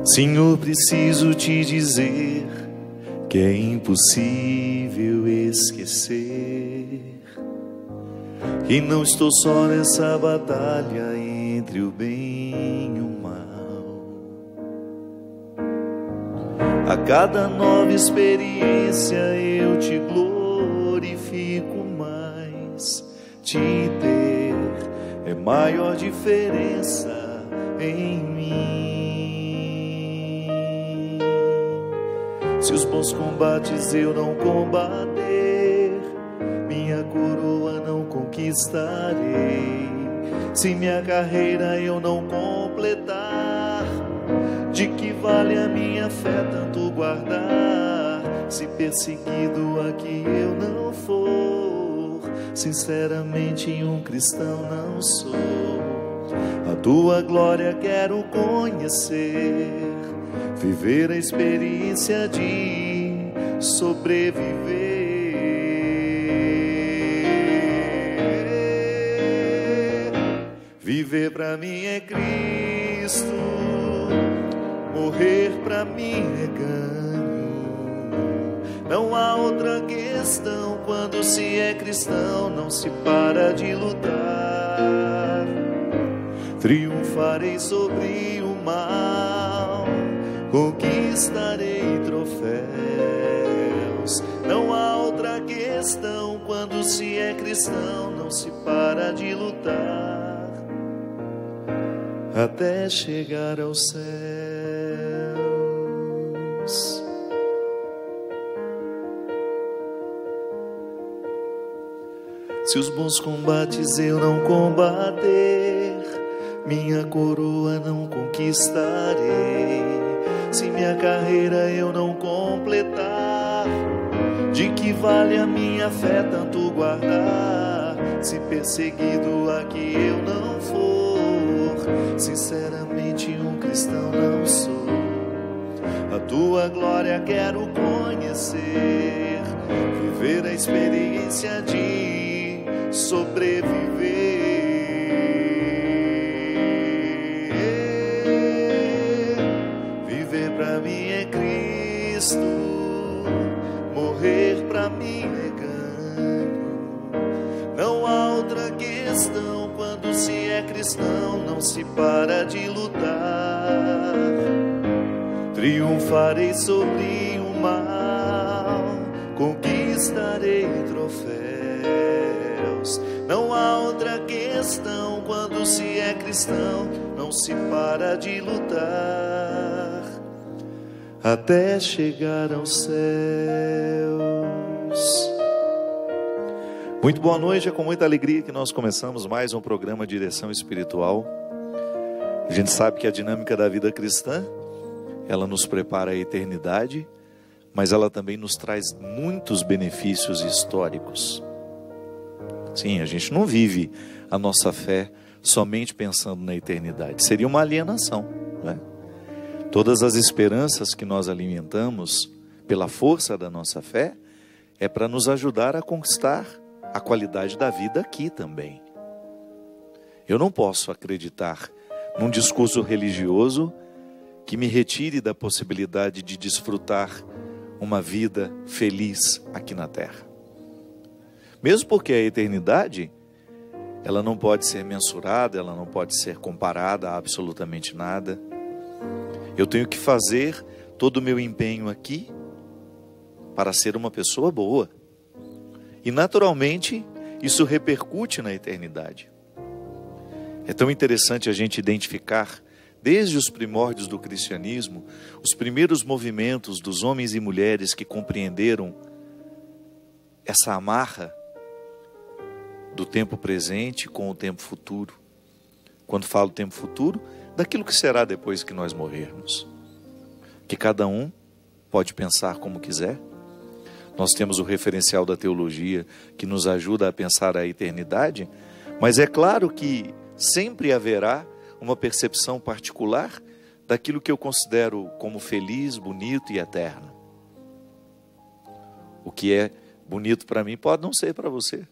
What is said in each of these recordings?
Senhor, preciso te dizer que é impossível esquecer que não estou só nessa batalha entre o bem e o mal. A cada nova experiência eu te glorifico mais. Te ter é maior diferença em mim. Se os bons combates eu não combater, minha coroa não conquistarei. Se minha carreira eu não completar, de que vale a minha fé tanto guardar? Se perseguido aqui eu não for, sinceramente um cristão não sou. A tua glória quero conhecer, viver a experiência de sobreviver. Viver pra mim é Cristo, morrer pra mim é ganho. Não há outra questão, quando se é cristão não se para de lutar. Triunfarei sobre o mal, conquistarei troféus. Não há outra questão, quando se é cristão não se para de lutar até chegar aos céus. Se os bons combates eu não combater, minha coroa não conquistarei. Se minha carreira eu não completar, de que vale a minha fé tanto guardar? Se perseguido aqui eu não for, sinceramente um cristão não sou. A tua glória quero conhecer, viver a experiência de sobreviver. Viver pra mim é Cristo, morrer pra mim é ganho. Não há outra questão, quando se é cristão não se para de lutar. Triunfarei sobre o mal, conquistarei troféus. Não há outra questão, quando se é cristão não se para de lutar até chegar aos céus. Muito boa noite, é com muita alegria que nós começamos mais um programa Direção Espiritual. A gente sabe que a dinâmica da vida cristã, ela nos prepara a eternidade, mas ela também nos traz muitos benefícios históricos. Sim, a gente não vive a nossa fé somente pensando na eternidade, seria uma alienação, né? Todas as esperanças que nós alimentamos pela força da nossa fé é para nos ajudar a conquistar a qualidade da vida aqui também. Eu não posso acreditar num discurso religioso que me retire da possibilidade de desfrutar uma vida feliz aqui na terra. Mesmo porque a eternidade, ela não pode ser mensurada, ela não pode ser comparada a absolutamente nada. Eu tenho que fazer todo o meu empenho aqui para ser uma pessoa boa. E naturalmente, isso repercute na eternidade. É tão interessante a gente identificar, desde os primórdios do cristianismo, os primeiros movimentos dos homens e mulheres que compreenderam essa amarra do tempo presente com o tempo futuro. Quando falo tempo futuro, daquilo que será depois que nós morrermos. Que cada um pode pensar como quiser. Nós temos o referencial da teologia que nos ajuda a pensar a eternidade, mas é claro que sempre haverá uma percepção particular daquilo que eu considero como feliz, bonito e eterno. O que é bonito para mim pode não ser para você.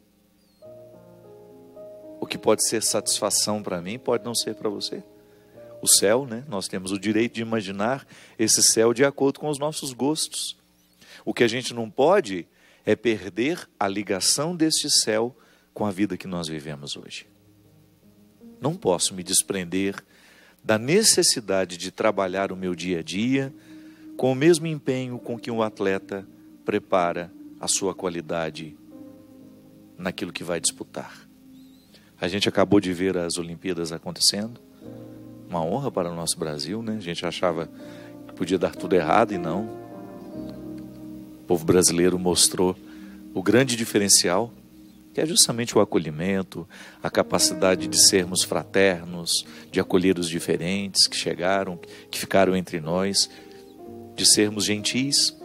O que pode ser satisfação para mim pode não ser para você. o céu, né? Nós temos o direito de imaginar esse céu de acordo com os nossos gostos. O que a gente não pode é perder a ligação deste céu com a vida que nós vivemos hoje. Não posso me desprender da necessidade de trabalhar o meu dia a dia com o mesmo empenho com que um atleta prepara a sua qualidade naquilo que vai disputar. A gente acabou de ver as Olimpíadas acontecendo, uma honra para o nosso Brasil, né? A gente achava que podia dar tudo errado e não. O povo brasileiro mostrou o grande diferencial, que é justamente o acolhimento, a capacidade de sermos fraternos, de acolher os diferentes que chegaram, que ficaram entre nós, de sermos gentis.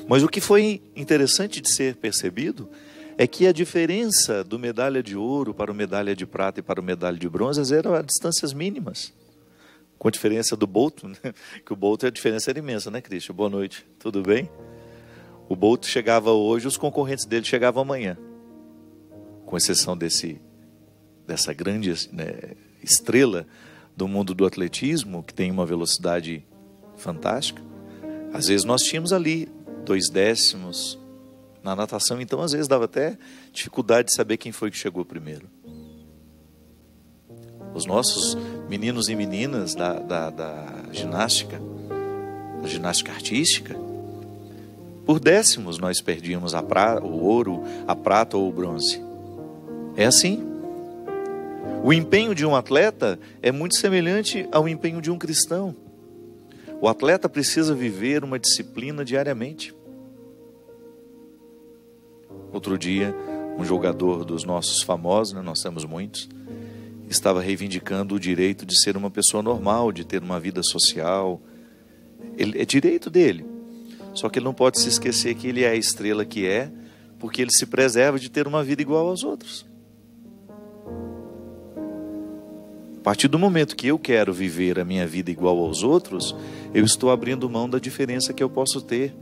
Mas o que foi interessante de ser percebido é que a diferença do medalha de ouro para o medalha de prata e para o medalha de bronze eram a distâncias mínimas. Com a diferença do Bolt, né? Que o Bolt, a diferença era imensa, né, Cristian? Boa noite, tudo bem? O Bolt chegava hoje, os concorrentes dele chegavam amanhã. Com exceção dessa grande, né, estrela do mundo do atletismo, que tem uma velocidade fantástica. Às vezes nós tínhamos ali 2 décimos na natação, então às vezes dava até dificuldade de saber quem foi que chegou primeiro. Os nossos meninos e meninas da ginástica, a ginástica artística, por décimos nós perdíamos o ouro, a prata ou o bronze. É assim. O empenho de um atleta é muito semelhante ao empenho de um cristão. O atleta precisa viver uma disciplina diariamente. Outro dia, um jogador dos nossos famosos, né, nós temos muitos, estava reivindicando o direito de ser uma pessoa normal, de ter uma vida social. É direito dele. Só que ele não pode se esquecer que ele é a estrela que é, porque ele se preserva de ter uma vida igual aos outros. A partir do momento que eu quero viver a minha vida igual aos outros, eu estou abrindo mão da diferença que eu posso ter,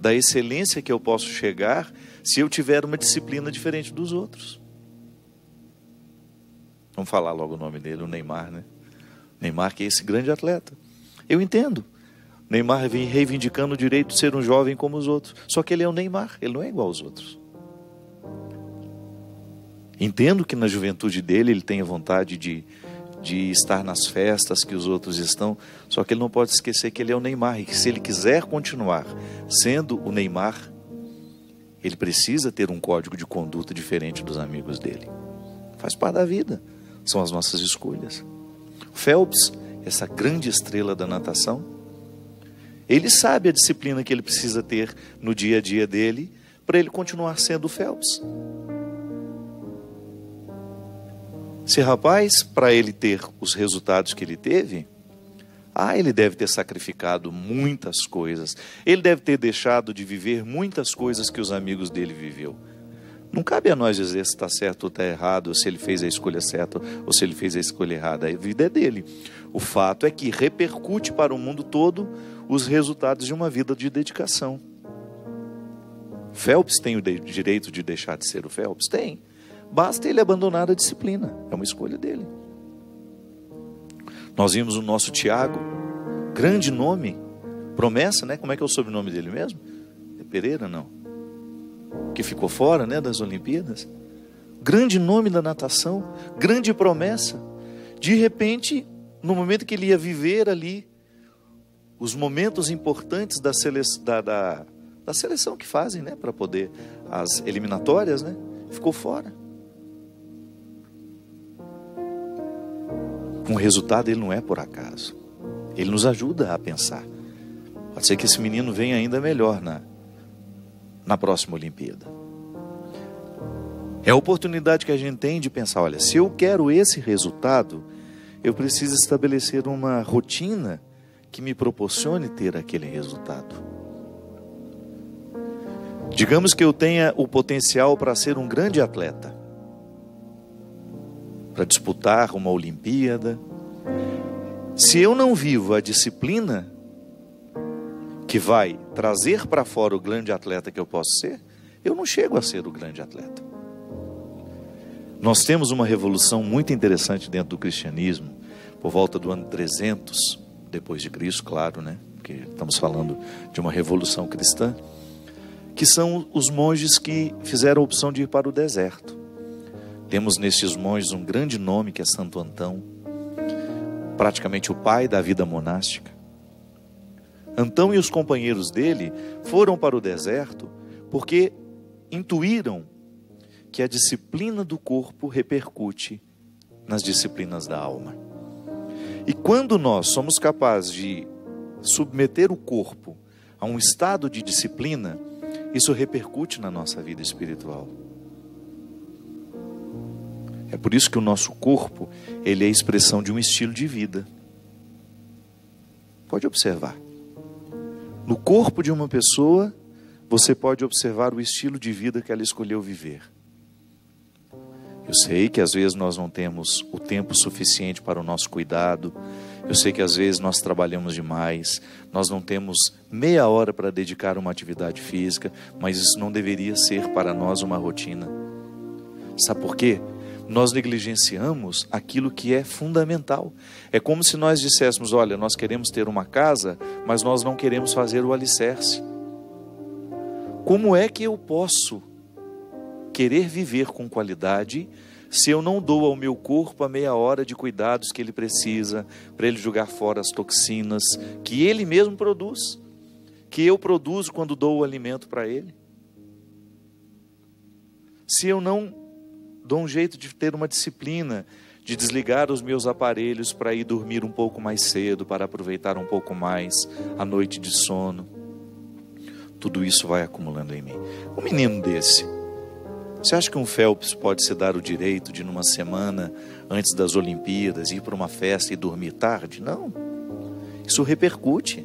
da excelência que eu posso chegar, se eu tiver uma disciplina diferente dos outros. Vamos falar logo o nome dele, o Neymar, né? Neymar, que é esse grande atleta. Eu entendo. Neymar vem reivindicando o direito de ser um jovem como os outros. Só que ele é o Neymar, ele não é igual aos outros. Entendo que na juventude dele ele tenha vontade de estar nas festas que os outros estão, só que ele não pode esquecer que ele é o Neymar, e que se ele quiser continuar sendo o Neymar, ele precisa ter um código de conduta diferente dos amigos dele. Faz parte da vida, são as nossas escolhas. Phelps, essa grande estrela da natação, ele sabe a disciplina que ele precisa ter no dia a dia dele para ele continuar sendo o Phelps. Esse rapaz, para ele ter os resultados que ele teve, ele deve ter sacrificado muitas coisas. Ele deve ter deixado de viver muitas coisas que os amigos dele viveu. Não cabe a nós dizer se está certo ou está errado, ou se ele fez a escolha certa ou se ele fez a escolha errada. A vida é dele. O fato é que repercute para o mundo todo os resultados de uma vida de dedicação. Phelps tem o direito de deixar de ser o Phelps? Tem. Basta ele abandonar a disciplina. É uma escolha dele. Nós vimos o nosso Tiago, grande nome, promessa, né? Como é que é o sobrenome dele mesmo? É Pereira, não? Que ficou fora, né, das Olimpíadas. Grande nome da natação, grande promessa. De repente, no momento que ele ia viver ali os momentos importantes da seleção que fazem, né, para poder as eliminatórias, né, ficou fora. O resultado ele não é por acaso. Ele nos ajuda a pensar. Pode ser que esse menino venha ainda melhor na próxima Olimpíada. É a oportunidade que a gente tem de pensar, olha, se eu quero esse resultado, eu preciso estabelecer uma rotina que me proporcione ter aquele resultado. Digamos que eu tenha o potencial para ser um grande atleta, para disputar uma Olimpíada. Se eu não vivo a disciplina que vai trazer para fora o grande atleta que eu posso ser, eu não chego a ser o grande atleta. Nós temos uma revolução muito interessante dentro do cristianismo, por volta do ano 300 depois de Cristo, claro, né? Porque estamos falando de uma revolução cristã, que são os monges que fizeram a opção de ir para o deserto. Temos nesses monges um grande nome, que é Santo Antão, praticamente o pai da vida monástica. Antão e os companheiros dele foram para o deserto porque intuíram que a disciplina do corpo repercute nas disciplinas da alma. E quando nós somos capazes de submeter o corpo a um estado de disciplina, isso repercute na nossa vida espiritual. É por isso que o nosso corpo, ele é a expressão de um estilo de vida. Pode observar. No corpo de uma pessoa, você pode observar o estilo de vida que ela escolheu viver. Eu sei que às vezes nós não temos o tempo suficiente para o nosso cuidado. Eu sei que às vezes nós trabalhamos demais. Nós não temos meia hora para dedicar a uma atividade física, mas isso não deveria ser para nós uma rotina. Sabe por quê? Nós negligenciamos aquilo que é fundamental. É como se nós disséssemos, olha, nós queremos ter uma casa, mas nós não queremos fazer o alicerce. Como é que eu posso querer viver com qualidade se eu não dou ao meu corpo a meia hora de cuidados que ele precisa para ele jogar fora as toxinas que ele mesmo produz, que eu produzo quando dou o alimento para ele? Se eu não dou um jeito de ter uma disciplina, de desligar os meus aparelhos para ir dormir um pouco mais cedo, para aproveitar um pouco mais a noite de sono, tudo isso vai acumulando em mim. Um menino desse, você acha que um Phelps pode se dar o direito de, numa semana antes das Olimpíadas, ir para uma festa e dormir tarde? Não. Isso repercute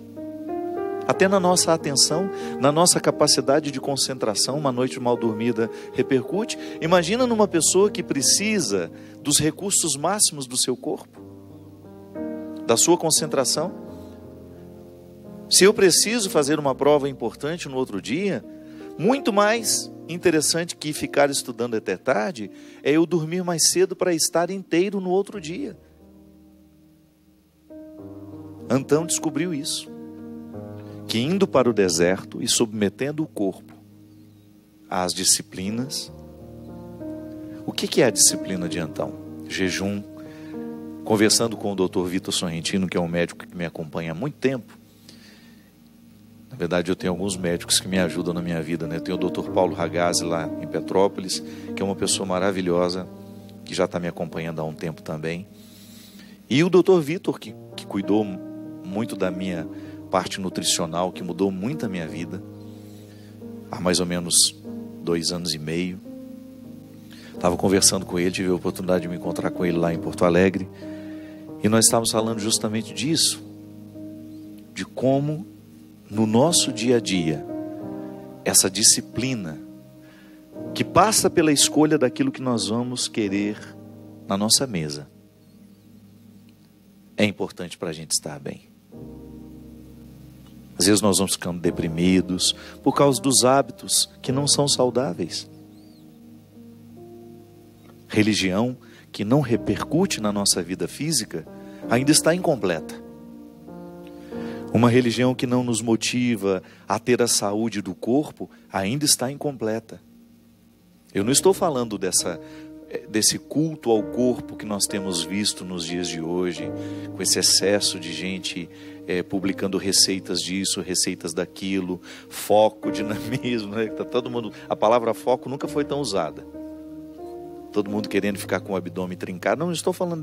até na nossa atenção, na nossa capacidade de concentração. Uma noite mal dormida repercute. Imagina numa pessoa que precisa dos recursos máximos do seu corpo, da sua concentração. Se eu preciso fazer uma prova importante no outro dia, muito mais interessante que ficar estudando até tarde é eu dormir mais cedo para estar inteiro no outro dia. Antão descobriu isso, que indo para o deserto e submetendo o corpo às disciplinas. O que é a disciplina de Antão? Jejum. Conversando com o Dr. Vitor Sorrentino, que é um médico que me acompanha há muito tempo. Na verdade, eu tenho alguns médicos que me ajudam na minha vida, né? Eu tenho o Dr. Paulo Ragazzi lá em Petrópolis, que é uma pessoa maravilhosa, que já está me acompanhando há um tempo também. E o Dr. Vitor, que cuidou muito da minha parte nutricional, que mudou muito a minha vida, há mais ou menos 2 anos e meio. Estava conversando com ele, tive a oportunidade de me encontrar com ele lá em Porto Alegre, e nós estávamos falando justamente disso, de como no nosso dia a dia, essa disciplina, que passa pela escolha daquilo que nós vamos querer na nossa mesa, é importante para a gente estar bem. Às vezes nós vamos ficando deprimidos por causa dos hábitos que não são saudáveis. Religião que não repercute na nossa vida física ainda está incompleta. Uma religião que não nos motiva a ter a saúde do corpo ainda está incompleta. Eu não estou falando desse culto ao corpo que nós temos visto nos dias de hoje, com esse excesso de gente publicando receitas disso, receitas daquilo, foco, dinamismo, né? Tá todo mundo, a palavra foco nunca foi tão usada. Todo mundo querendo ficar com o abdômen trincado. Não estou falando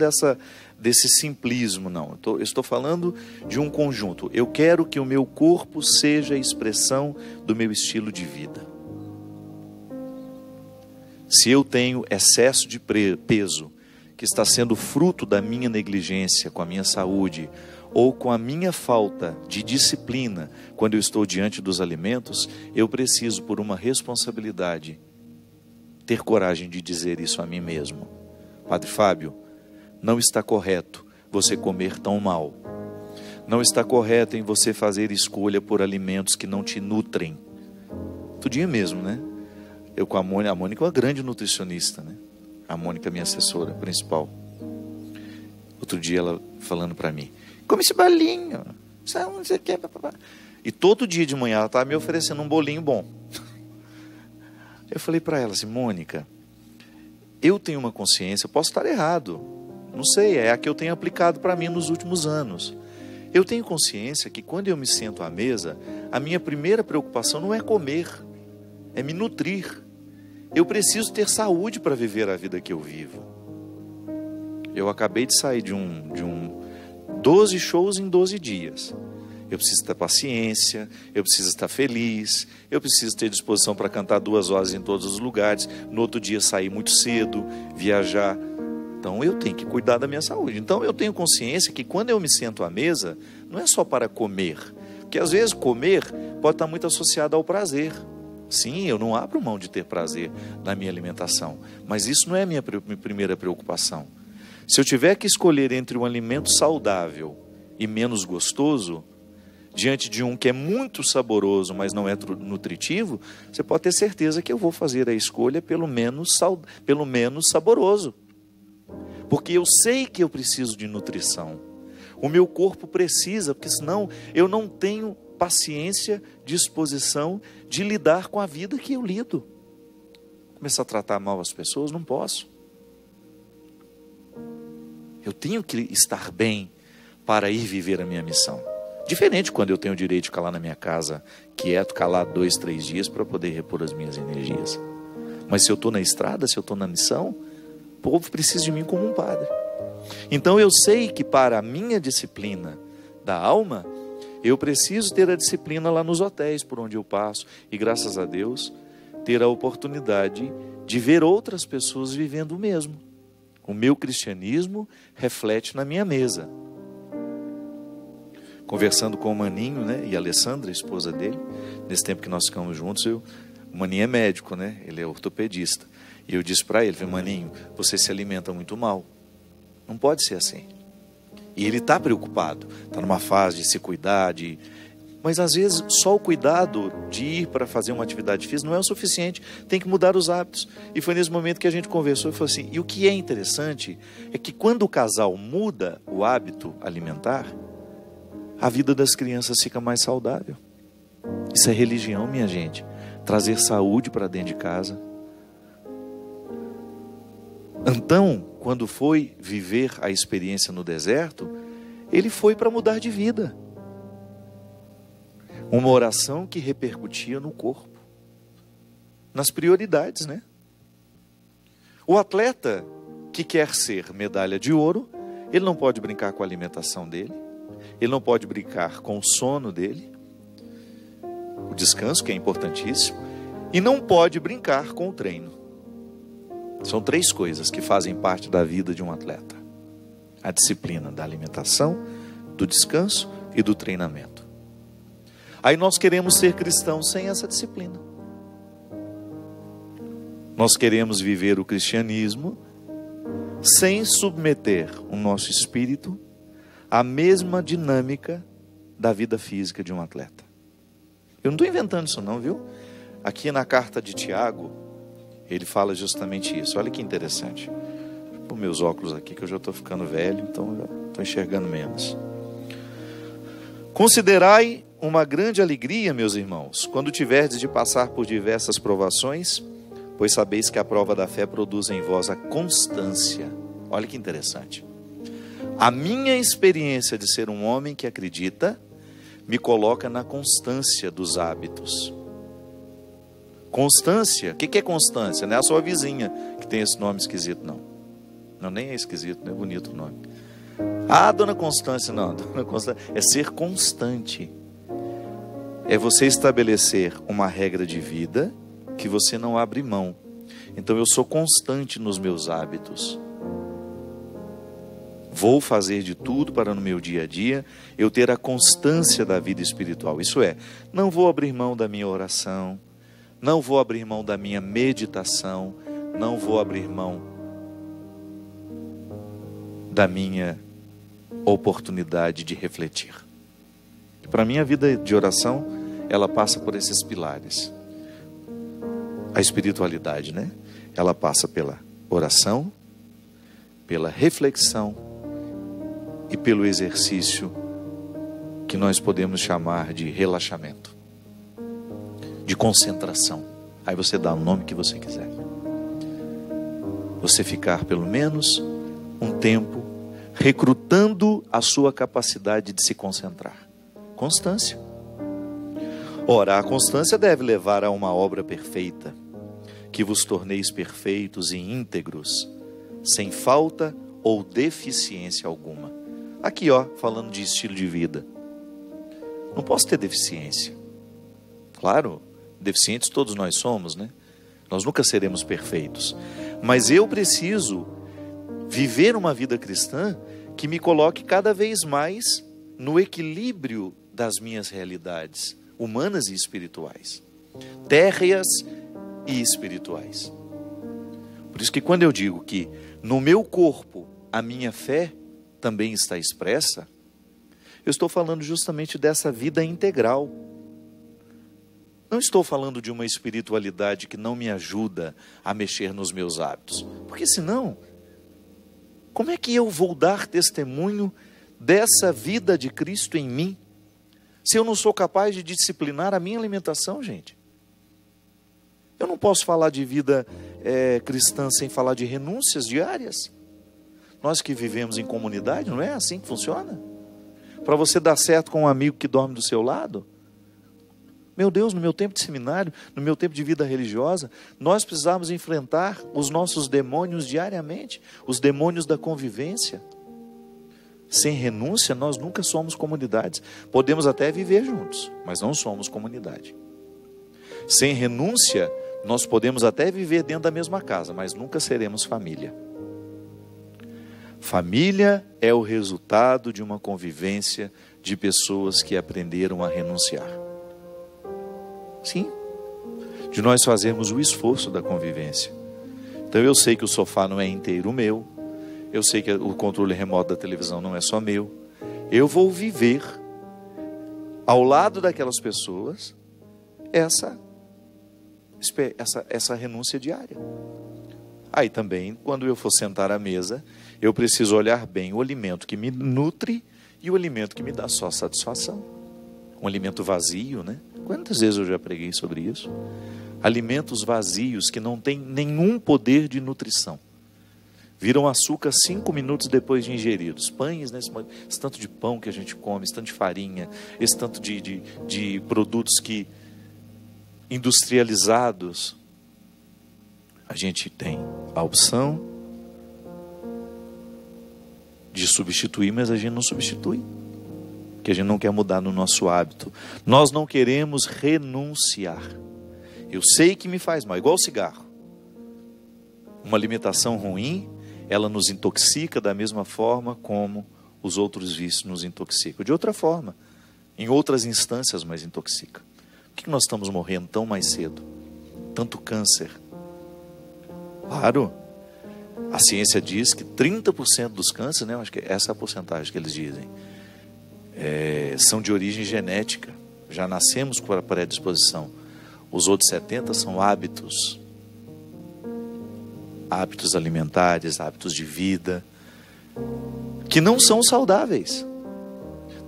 desse simplismo, não. Eu estou falando de um conjunto. Eu quero que o meu corpo seja a expressão do meu estilo de vida. Se eu tenho excesso de peso, que está sendo fruto da minha negligência com a minha saúde, ou com a minha falta de disciplina, quando eu estou diante dos alimentos, eu preciso, por uma responsabilidade, ter coragem de dizer isso a mim mesmo. Padre Fábio, não está correto você comer tão mal. Não está correto em você fazer escolha por alimentos que não te nutrem. Outro dia mesmo, né? Eu com a Mônica é uma grande nutricionista, né? A Mônica é minha assessora principal. Outro dia ela falando para mim, come esse bolinho, não sei o que, papapá. E todo dia de manhã ela estava me oferecendo um bolinho bom. Eu falei para ela assim, Mônica, eu tenho uma consciência, eu posso estar errado, não sei, é a que eu tenho aplicado para mim nos últimos anos. Eu tenho consciência que quando eu me sento à mesa, a minha primeira preocupação não é comer, é me nutrir. Eu preciso ter saúde para viver a vida que eu vivo. Eu acabei de sair de 12 shows em 12 dias. Eu preciso ter paciência, eu preciso estar feliz, eu preciso ter disposição para cantar 2 horas em todos os lugares, no outro dia sair muito cedo, viajar. Então eu tenho que cuidar da minha saúde. Então eu tenho consciência que quando eu me sento à mesa, não é só para comer. Porque às vezes comer pode estar muito associado ao prazer. Sim, eu não abro mão de ter prazer na minha alimentação, mas isso não é a minha primeira preocupação. Se eu tiver que escolher entre um alimento saudável e menos gostoso, diante de um que é muito saboroso, mas não é nutritivo, você pode ter certeza que eu vou fazer a escolha pelo menos saboroso. Porque eu sei que eu preciso de nutrição. O meu corpo precisa, porque senão eu não tenho paciência, disposição de lidar com a vida que eu lido. Começar a tratar mal as pessoas, não posso. Eu tenho que estar bem para ir viver a minha missão. Diferente quando eu tenho o direito de ficar lá na minha casa, quieto, calado 2, 3 dias para poder repor as minhas energias. Mas se eu estou na estrada, se eu estou na missão, o povo precisa de mim como um padre. Então eu sei que para a minha disciplina da alma, eu preciso ter a disciplina lá nos hotéis por onde eu passo. E graças a Deus, ter a oportunidade de ver outras pessoas vivendo o mesmo. O meu cristianismo reflete na minha mesa. Conversando com o Maninho, né, e a Alessandra, a esposa dele, nesse tempo que nós ficamos juntos, o Maninho é médico, né, ele é ortopedista. E eu disse para ele, Maninho, você se alimenta muito mal. Não pode ser assim. E ele está preocupado, está numa fase de se cuidar, mas às vezes só o cuidado de ir para fazer uma atividade física não é o suficiente, tem que mudar os hábitos. E foi nesse momento que a gente conversou e falou assim, e o que é interessante é que quando o casal muda o hábito alimentar, a vida das crianças fica mais saudável. Isso é religião, minha gente. Trazer saúde para dentro de casa. Então, quando foi viver a experiência no deserto, ele foi para mudar de vida. Uma oração que repercutia no corpo, nas prioridades, né? O atleta que quer ser medalha de ouro, ele não pode brincar com a alimentação dele, ele não pode brincar com o sono dele, o descanso, que é importantíssimo, e não pode brincar com o treino. São 3 coisas que fazem parte da vida de um atleta: a disciplina da alimentação, do descanso e do treinamento. Aí nós queremos ser cristãos sem essa disciplina. Nós queremos viver o cristianismo sem submeter o nosso espírito à mesma dinâmica da vida física de um atleta. Eu não estou inventando isso não, viu? Aqui na carta de Tiago, ele fala justamente isso. Olha que interessante. Vou pôr meus óculos aqui, que eu já estou ficando velho, então já estou enxergando menos. Considerai uma grande alegria, meus irmãos, quando tiverdes de passar por diversas provações, pois sabeis que a prova da fé produz em vós a constância. Olha que interessante. A minha experiência de ser um homem que acredita me coloca na constância dos hábitos. Constância, o que é constância? Não é a sua vizinha que tem esse nome esquisito, não. Não, nem é esquisito, não é bonito o nome. Ah, dona Constância, não. Dona Constância é ser constante. É você estabelecer uma regra de vida que você não abre mão. Então eu sou constante nos meus hábitos. Vou fazer de tudo para no meu dia a dia eu ter a constância da vida espiritual. Isso é, não vou abrir mão da minha oração, não vou abrir mão da minha meditação, não vou abrir mão da minha oportunidade de refletir. Para mim a vida de oração, ela passa por esses pilares. A espiritualidade, né? Ela passa pela oração, pela reflexão e pelo exercício que nós podemos chamar de relaxamento, de concentração. Aí você dá o nome que você quiser. Você ficar pelo menos um tempo recrutando a sua capacidade de se concentrar. Constância. Ora, a constância deve levar a uma obra perfeita, que vos torneis perfeitos e íntegros, sem falta ou deficiência alguma. Aqui, falando de estilo de vida. Não posso ter deficiência. Claro, deficientes todos nós somos, né? Nós nunca seremos perfeitos. Mas eu preciso viver uma vida cristã que me coloque cada vez mais no equilíbrio das minhas realidades humanas e espirituais, térreas e espirituais. Por isso que quando eu digo que no meu corpo a minha fé também está expressa, eu estou falando justamente dessa vida integral. Não estou falando de uma espiritualidade que não me ajuda a mexer nos meus hábitos, porque senão, como é que eu vou dar testemunho dessa vida de Cristo em mim, se eu não sou capaz de disciplinar a minha alimentação, gente? Eu não posso falar de vida cristã sem falar de renúncias diárias. Nós que vivemos em comunidade, não é assim que funciona? Para você dar certo com um amigo que dorme do seu lado? Meu Deus, no meu tempo de seminário, no meu tempo de vida religiosa, nós precisávamos enfrentar os nossos demônios diariamente, os demônios da convivência. Sem renúncia, nós nunca somos comunidades. Podemos até viver juntos, mas não somos comunidade. Sem renúncia, nós podemos até viver dentro da mesma casa, mas nunca seremos família. Família é o resultado de uma convivência de pessoas que aprenderam a renunciar. Sim, de nós fazermos o esforço da convivência. Então eu sei que o sofá não é inteiro meu, eu sei que o controle remoto da televisão não é só meu. Eu vou viver ao lado daquelas pessoas essa renúncia diária. Aí também, quando eu for sentar à mesa, eu preciso olhar bem o alimento que me nutre e o alimento que me dá só satisfação. Um alimento vazio, né? Quantas vezes eu já preguei sobre isso? Alimentos vazios que não têm nenhum poder de nutrição. Viram açúcar 5 minutos depois de ingeridos. Pães, né? Esse tanto de pão que a gente come, esse tanto de farinha, esse tanto de produtos que industrializados. A gente tem a opção de substituir, mas a gente não substitui. Porque a gente não quer mudar no nosso hábito. Nós não queremos renunciar. Eu sei que me faz mal, igual o cigarro. Uma alimentação ruim, ela nos intoxica da mesma forma como os outros vícios nos intoxicam. De outra forma, em outras instâncias, mas intoxica. Por que nós estamos morrendo tão mais cedo? Tanto câncer. Claro, a ciência diz que 30% dos cânceres, né, acho que essa é a porcentagem que eles dizem, são de origem genética. Já nascemos com a predisposição. Os outros 70% são hábitos. Hábitos alimentares, hábitos de vida, que não são saudáveis.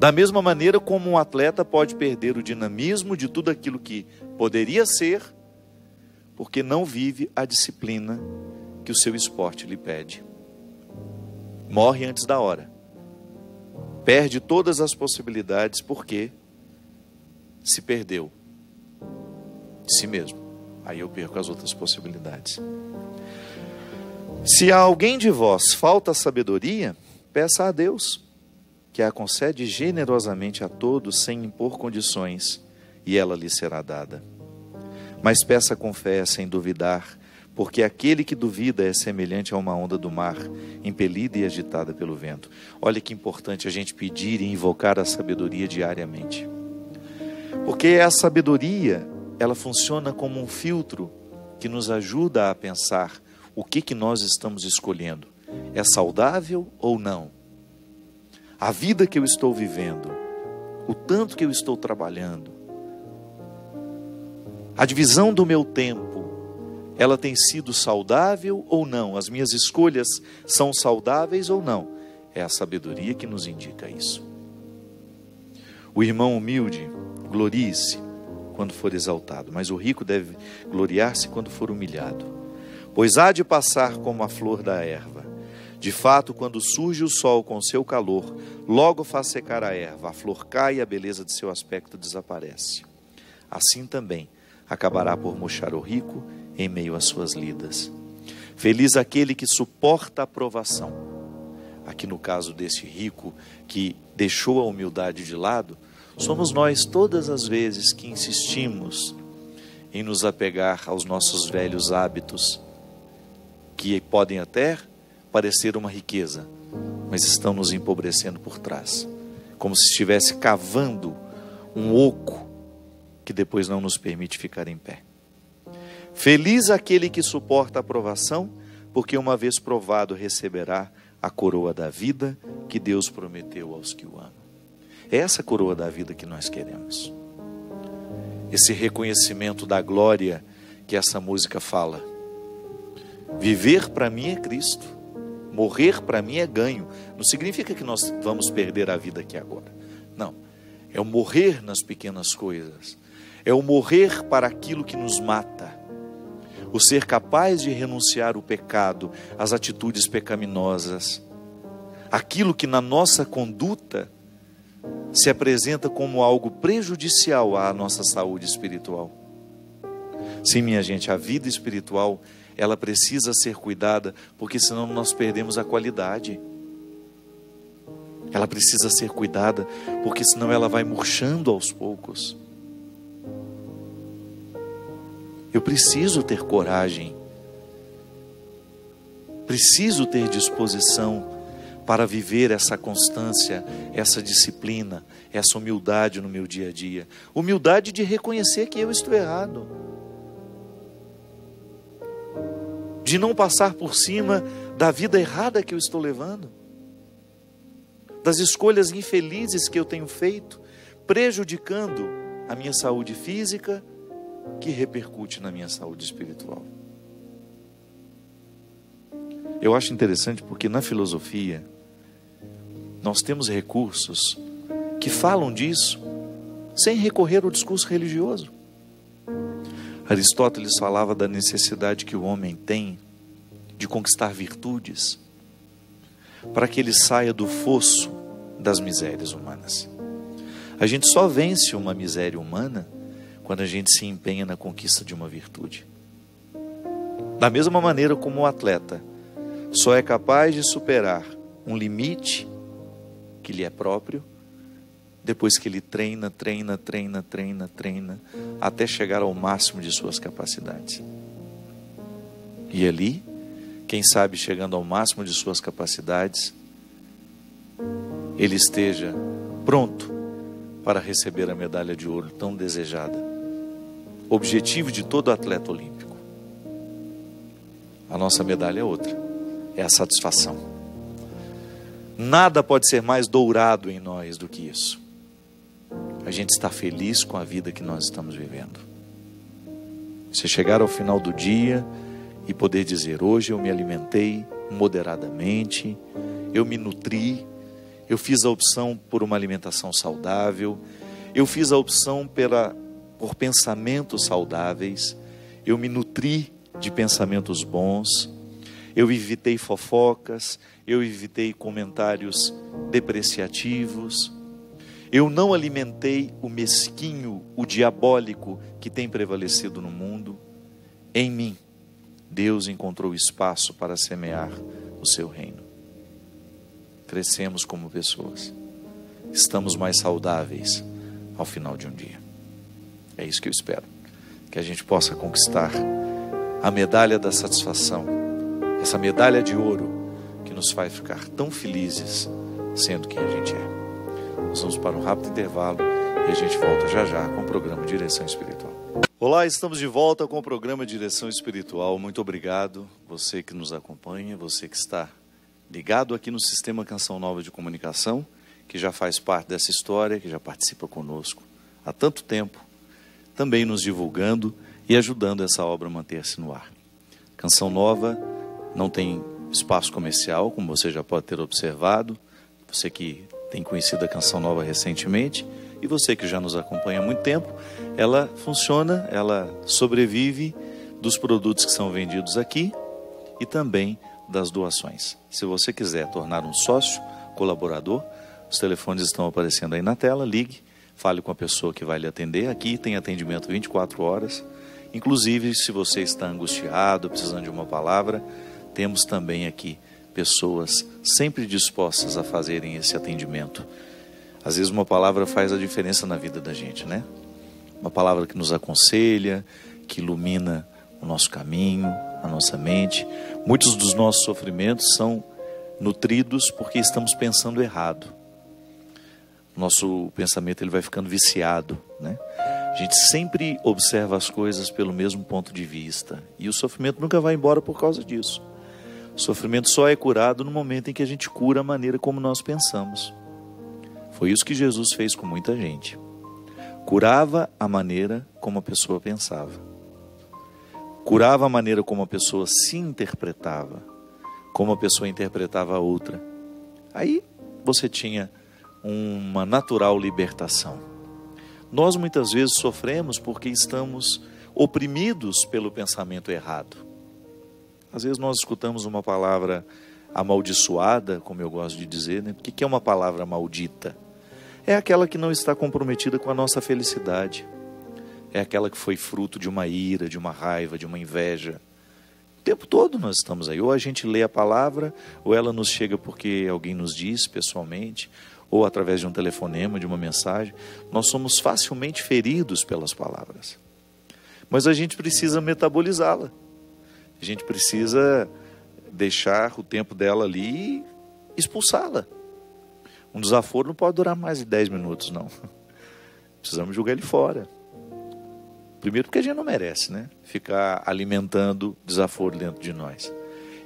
Da mesma maneira como um atleta pode perder o dinamismo de tudo aquilo que poderia ser, porque não vive a disciplina que o seu esporte lhe pede. Morre antes da hora. Perde todas as possibilidades porque se perdeu de si mesmo. Aí eu perco as outras possibilidades. Se a alguém de vós falta sabedoria, peça a Deus, que a concede generosamente a todos sem impor condições, e ela lhe será dada. Mas peça com fé, sem duvidar, porque aquele que duvida é semelhante a uma onda do mar, impelida e agitada pelo vento. Olha que importante a gente pedir e invocar a sabedoria diariamente. Porque a sabedoria, ela funciona como um filtro que nos ajuda a pensar o que nós estamos escolhendo. É saudável ou não? A vida que eu estou vivendo, o tanto que eu estou trabalhando, a divisão do meu tempo, ela tem sido saudável ou não? As minhas escolhas são saudáveis ou não? É a sabedoria que nos indica isso. O irmão humilde, glorie-se quando for exaltado, mas o rico deve gloriar-se quando for humilhado. Pois há de passar como a flor da erva. De fato, quando surge o sol com seu calor, logo faz secar a erva, a flor cai e a beleza de seu aspecto desaparece. Assim também acabará por murchar o rico em meio às suas lidas. Feliz aquele que suporta a provação. Aqui no caso desse rico que deixou a humildade de lado, somos nós todas as vezes que insistimos em nos apegar aos nossos velhos hábitos, que podem até parecer uma riqueza, mas estão nos empobrecendo por trás, como se estivesse cavando um oco que depois não nos permite ficar em pé. Feliz aquele que suporta a provação, porque uma vez provado receberá a coroa da vida que Deus prometeu aos que o amam. É essa coroa da vida que nós queremos. Esse reconhecimento da glória que essa música fala. Viver para mim é Cristo. Morrer para mim é ganho. Não significa que nós vamos perder a vida aqui agora. Não. É o morrer nas pequenas coisas. É o morrer para aquilo que nos mata. O ser capaz de renunciar o pecado, as atitudes pecaminosas. Aquilo que na nossa conduta se apresenta como algo prejudicial à nossa saúde espiritual. Sim, minha gente, a vida espiritual, ela precisa ser cuidada, porque senão nós perdemos a qualidade. Ela precisa ser cuidada, porque senão ela vai murchando aos poucos. Eu preciso ter coragem, preciso ter disposição para viver essa constância, essa disciplina, essa humildade no meu dia a dia. Humildade de reconhecer que eu estou errado. De não passar por cima da vida errada que eu estou levando. Das escolhas infelizes que eu tenho feito, prejudicando a minha saúde física, que repercute na minha saúde espiritual. Eu acho interessante porque na filosofia nós temos recursos que falam disso sem recorrer ao discurso religioso. Aristóteles falava da necessidade que o homem tem de conquistar virtudes para que ele saia do fosso das misérias humanas. A gente só vence uma miséria humana quando a gente se empenha na conquista de uma virtude. Da mesma maneira como o atleta só é capaz de superar um limite que lhe é próprio depois que ele treina, até chegar ao máximo de suas capacidades. E ali, quem sabe chegando ao máximo de suas capacidades, ele esteja pronto para receber a medalha de ouro tão desejada. Objetivo de todo atleta olímpico. A nossa medalha é outra, é a satisfação. Nada pode ser mais dourado em nós do que isso. A gente está feliz com a vida que nós estamos vivendo. Você chegar ao final do dia e poder dizer: hoje eu me alimentei moderadamente, eu me nutri, eu fiz a opção por uma alimentação saudável, eu fiz a opção por pensamentos saudáveis, eu me nutri de pensamentos bons, eu evitei fofocas, eu evitei comentários depreciativos, eu não alimentei o mesquinho, o diabólico que tem prevalecido no mundo. Em mim, Deus encontrou espaço para semear o seu reino. Crescemos como pessoas, estamos mais saudáveis ao final de um dia. É isso que eu espero, que a gente possa conquistar a medalha da satisfação, essa medalha de ouro que nos faz ficar tão felizes sendo quem a gente é. Nós vamos para um rápido intervalo e a gente volta já já com o programa Direção Espiritual. Olá, estamos de volta com o programa Direção Espiritual. Muito obrigado, você que nos acompanha, você que está ligado aqui no Sistema Canção Nova de Comunicação, que já faz parte dessa história, que já participa conosco há tanto tempo, também nos divulgando e ajudando essa obra a manter-se no ar. Canção Nova não tem espaço comercial, como você já pode ter observado, você que tem conhecido a Canção Nova recentemente, e você que já nos acompanha há muito tempo, ela funciona, ela sobrevive dos produtos que são vendidos aqui e também das doações. Se você quiser tornar um sócio, colaborador, os telefones estão aparecendo aí na tela, ligue, fale com a pessoa que vai lhe atender. Aqui tem atendimento 24 horas, inclusive se você está angustiado, precisando de uma palavra, temos também aqui pessoas sempre dispostas a fazerem esse atendimento. Às vezes uma palavra faz a diferença na vida da gente, né? Uma palavra que nos aconselha, que ilumina o nosso caminho, a nossa mente. Muitos dos nossos sofrimentos são nutridos porque estamos pensando errado. O nosso pensamento ele vai ficando viciado, né? A gente sempre observa as coisas pelo mesmo ponto de vista. E o sofrimento nunca vai embora por causa disso. O sofrimento só é curado no momento em que a gente cura a maneira como nós pensamos. Foi isso que Jesus fez com muita gente. Curava a maneira como a pessoa pensava. Curava a maneira como a pessoa se interpretava. Como a pessoa interpretava a outra. Aí você tinha uma natural libertação. Nós muitas vezes sofremos porque estamos oprimidos pelo pensamento errado. Às vezes nós escutamos uma palavra amaldiçoada, como eu gosto de dizer, né? O que é uma palavra maldita? É aquela que não está comprometida com a nossa felicidade. É aquela que foi fruto de uma ira, de uma raiva, de uma inveja. O tempo todo nós estamos aí. Ou a gente lê a palavra, ou ela nos chega porque alguém nos diz pessoalmente, ou através de um telefonema, de uma mensagem. Nós somos facilmente feridos pelas palavras. Mas a gente precisa metabolizá-la. A gente precisa deixar o tempo dela ali e expulsá-la. Um desaforo não pode durar mais de 10 minutos, não. Precisamos jogar ele fora. Primeiro porque a gente não merece, né? Ficar alimentando desaforo dentro de nós.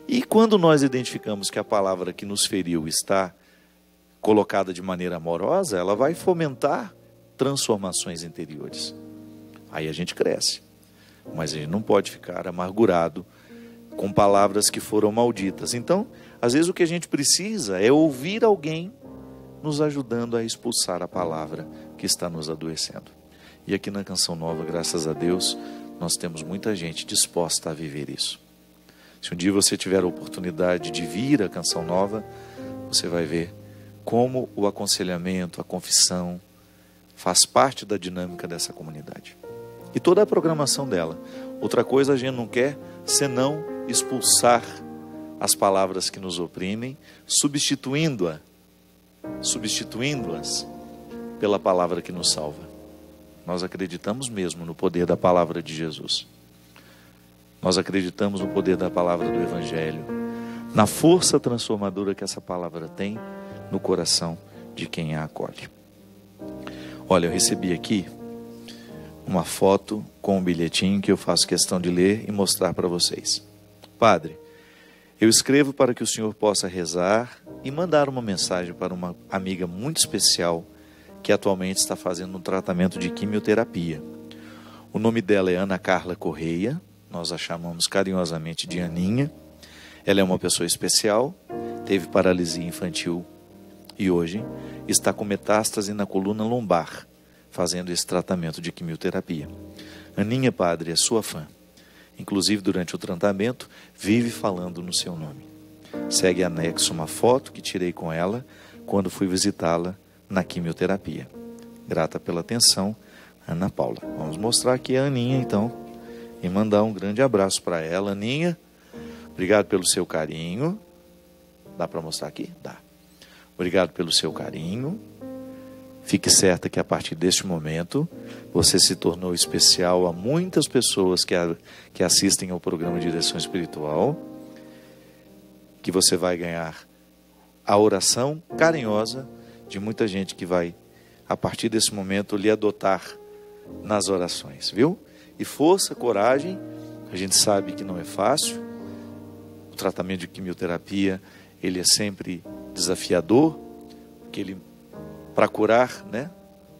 E quando nós identificamos que a palavra que nos feriu está colocada de maneira amorosa, ela vai fomentar transformações interiores. Aí a gente cresce. Mas a gente não pode ficar amargurado com palavras que foram malditas. Então, às vezes o que a gente precisa é ouvir alguém nos ajudando a expulsar a palavra que está nos adoecendo. E aqui na Canção Nova, graças a Deus, nós temos muita gente disposta a viver isso. Se um dia você tiver a oportunidade de vir à Canção Nova, você vai ver como o aconselhamento, a confissão, faz parte da dinâmica dessa comunidade. E toda a programação dela. Outra coisa a gente não quer senão expulsar as palavras que nos oprimem, substituindo-as pela palavra que nos salva. Nós acreditamos mesmo no poder da palavra de Jesus. Nós acreditamos no poder da palavra do Evangelho, na força transformadora que essa palavra tem no coração de quem a acolhe. Olha, eu recebi aqui uma foto com um bilhetinho que eu faço questão de ler e mostrar para vocês. Padre, eu escrevo para que o senhor possa rezar e mandar uma mensagem para uma amiga muito especial que atualmente está fazendo um tratamento de quimioterapia. O nome dela é Ana Carla Correia, nós a chamamos carinhosamente de Aninha. Ela é uma pessoa especial, teve paralisia infantil e hoje está com metástase na coluna lombar, fazendo esse tratamento de quimioterapia. Aninha, padre, é sua fã. Inclusive, durante o tratamento, vive falando no seu nome. Segue anexo uma foto que tirei com ela quando fui visitá-la na quimioterapia. Grata pela atenção, Ana Paula. Vamos mostrar aqui a Aninha, então, e mandar um grande abraço para ela. Aninha, obrigado pelo seu carinho. Dá para mostrar aqui? Dá. Obrigado pelo seu carinho. Fique certa que a partir deste momento você se tornou especial a muitas pessoas que assistem ao programa Direção Espiritual, que você vai ganhar a oração carinhosa de muita gente que vai, a partir desse momento, lhe adotar nas orações, viu? E força, coragem, a gente sabe que não é fácil, o tratamento de quimioterapia, ele é sempre desafiador, porque ele, para curar, né,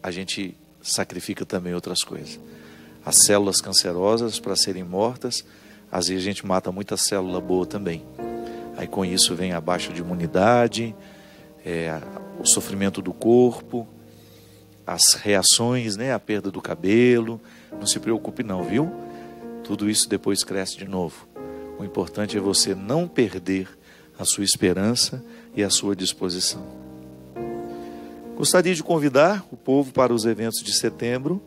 a gente sacrifica também outras coisas. As células cancerosas, para serem mortas, às vezes a gente mata muita célula boa também. Aí com isso vem a baixa de imunidade, o sofrimento do corpo, as reações, né? A perda do cabelo. Não se preocupe não, viu? Tudo isso depois cresce de novo. O importante é você não perder a sua esperança e a sua disposição. Gostaria de convidar o povo para os eventos de setembro.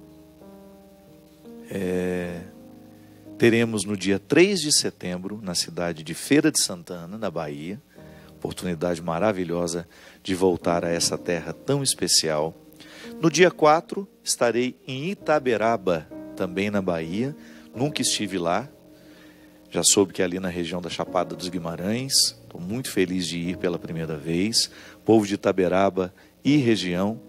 Teremos no dia 3 de setembro, na cidade de Feira de Santana, na Bahia. Oportunidade maravilhosa de voltar a essa terra tão especial. No dia 4, estarei em Itaberaba, também na Bahia. Nunca estive lá. Já soube que é ali na região da Chapada dos Guimarães. Estou muito feliz de ir pela primeira vez. Povo de Itaberaba e região.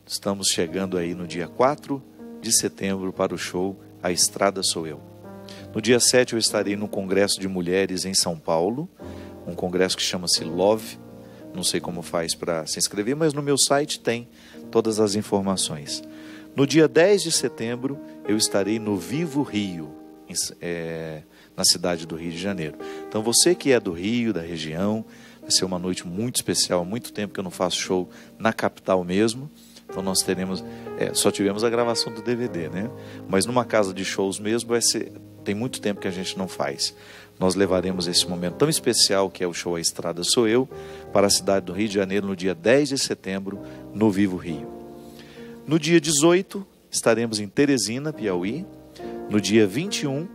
Estamos chegando aí no dia 4 de setembro para o show A Estrada Sou Eu. No dia 7 eu estarei no Congresso de Mulheres em São Paulo. Um congresso que chama-se Love. Não sei como faz para se inscrever, mas no meu site tem todas as informações. No dia 10 de setembro eu estarei no Vivo Rio, na cidade do Rio de Janeiro. Então você que é do Rio, da região, vai ser uma noite muito especial. Há muito tempo que eu não faço show na capital mesmo. Então nós teremos, só tivemos a gravação do DVD, né? Mas numa casa de shows mesmo tem muito tempo que a gente não faz. Nós levaremos esse momento tão especial que é o show A Estrada Sou Eu para a cidade do Rio de Janeiro no dia 10 de setembro no Vivo Rio. No dia 18 estaremos em Teresina, Piauí. No dia 21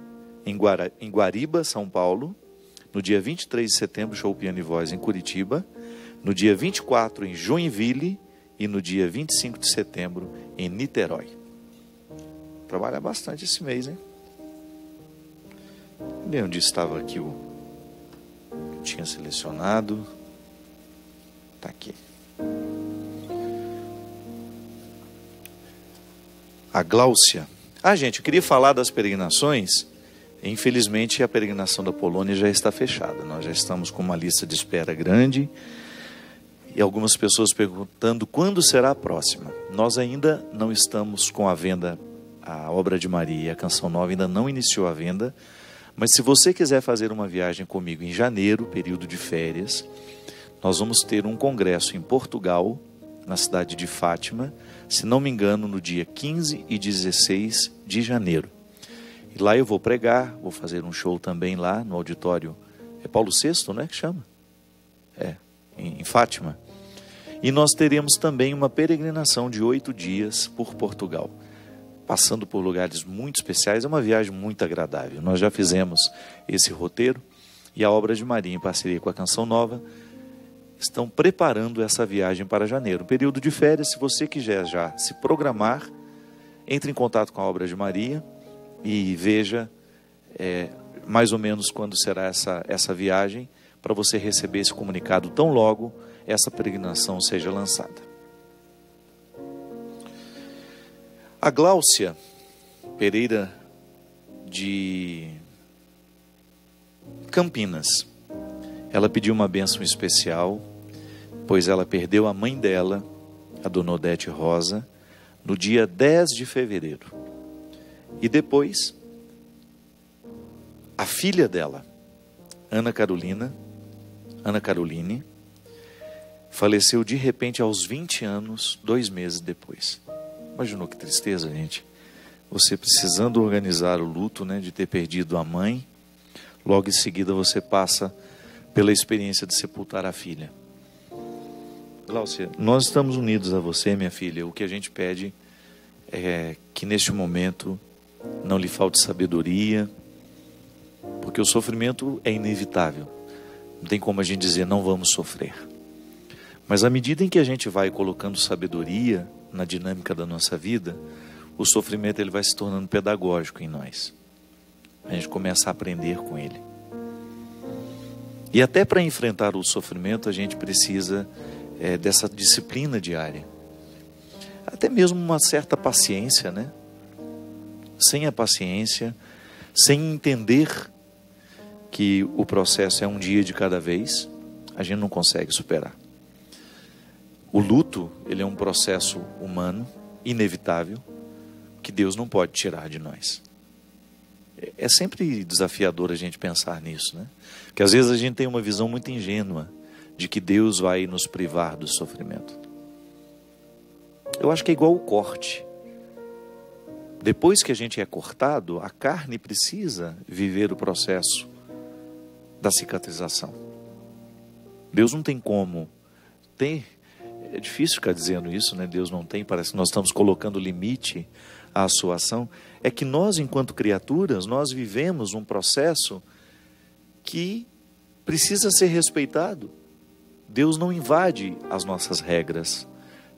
em Guariba, São Paulo. No dia 23 de setembro, show Piano e Voz em Curitiba. No dia 24 em Joinville. E no dia 25 de setembro em Niterói. Trabalha bastante esse mês, hein? Bem, onde estava aqui o que eu tinha selecionado. Está aqui. A Gláucia. Gente, eu queria falar das peregrinações. Infelizmente, a peregrinação da Polônia já está fechada. Nós já estamos com uma lista de espera grande. E algumas pessoas perguntando quando será a próxima. Nós ainda não estamos com a venda. A Obra de Maria e a Canção Nova ainda não iniciou a venda. Mas se você quiser fazer uma viagem comigo em janeiro, período de férias, nós vamos ter um congresso em Portugal, na cidade de Fátima, se não me engano, no dia 15 e 16 de janeiro. E lá eu vou pregar, vou fazer um show também lá no auditório. É Paulo VI, né, que chama? Em Fátima. E nós teremos também uma peregrinação de 8 dias por Portugal, passando por lugares muito especiais. É uma viagem muito agradável. Nós já fizemos esse roteiro e a Obra de Maria, em parceria com a Canção Nova, estão preparando essa viagem para janeiro. Período de férias, se você quiser já se programar, entre em contato com a Obra de Maria e veja mais ou menos quando será essa viagem, para você receber esse comunicado tão logo essa peregrinação seja lançada. A Gláucia Pereira de Campinas, ela pediu uma bênção especial, pois ela perdeu a mãe dela, a Dona Odete Rosa, no dia 10 de fevereiro. E depois, a filha dela, Ana Caroline, faleceu de repente aos 20 anos, 2 meses depois. Imaginou que tristeza, gente? Você precisando organizar o luto, né, de ter perdido a mãe, logo em seguida você passa pela experiência de sepultar a filha. Gláucia, nós estamos unidos a você, minha filha. O que a gente pede é que neste momento não lhe falte sabedoria, porque o sofrimento é inevitável. Não tem como a gente dizer não vamos sofrer. Mas à medida em que a gente vai colocando sabedoria na dinâmica da nossa vida, o sofrimento ele vai se tornando pedagógico em nós. A gente começa a aprender com ele. E até para enfrentar o sofrimento a gente precisa dessa disciplina diária. Até mesmo uma certa paciência, né? Sem a paciência, sem entender que o processo é um dia de cada vez, a gente não consegue superar. O luto, ele é um processo humano, inevitável, que Deus não pode tirar de nós. É sempre desafiador a gente pensar nisso, né? Porque às vezes a gente tem uma visão muito ingênua de que Deus vai nos privar do sofrimento. Eu acho que é igual o corte. Depois que a gente é cortado, a carne precisa viver o processo da cicatrização. Deus não tem como. É difícil ficar dizendo isso, né? Deus não tem, parece que nós estamos colocando limite à sua ação. É que nós, enquanto criaturas, nós vivemos um processo que precisa ser respeitado. Deus não invade as nossas regras.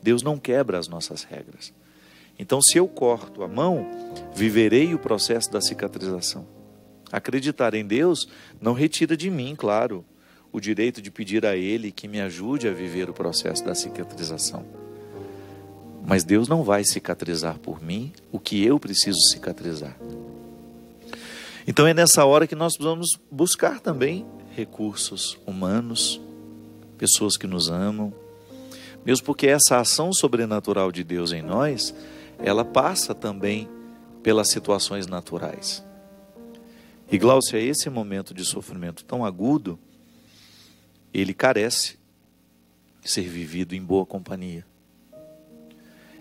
Deus não quebra as nossas regras. Então, se eu corto a mão, viverei o processo da cicatrização. Acreditar em Deus não retira de mim, claro, o direito de pedir a Ele que me ajude a viver o processo da cicatrização. Mas Deus não vai cicatrizar por mim o que eu preciso cicatrizar. Então é nessa hora que nós precisamos buscar também recursos humanos, pessoas que nos amam, mesmo porque essa ação sobrenatural de Deus em nós, ela passa também pelas situações naturais. E Gláucia, esse momento de sofrimento tão agudo, ele carece de ser vivido em boa companhia.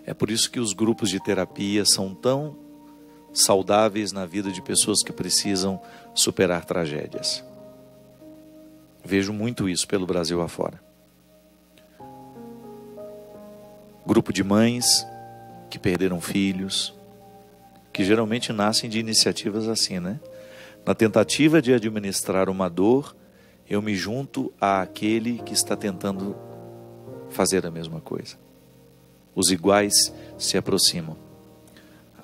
É por isso que os grupos de terapia são tão saudáveis na vida de pessoas que precisam superar tragédias. Vejo muito isso pelo Brasil afora. Grupo de mães que perderam filhos, que geralmente nascem de iniciativas assim, né? Na tentativa de administrar uma dor, eu me junto àquele que está tentando fazer a mesma coisa. Os iguais se aproximam.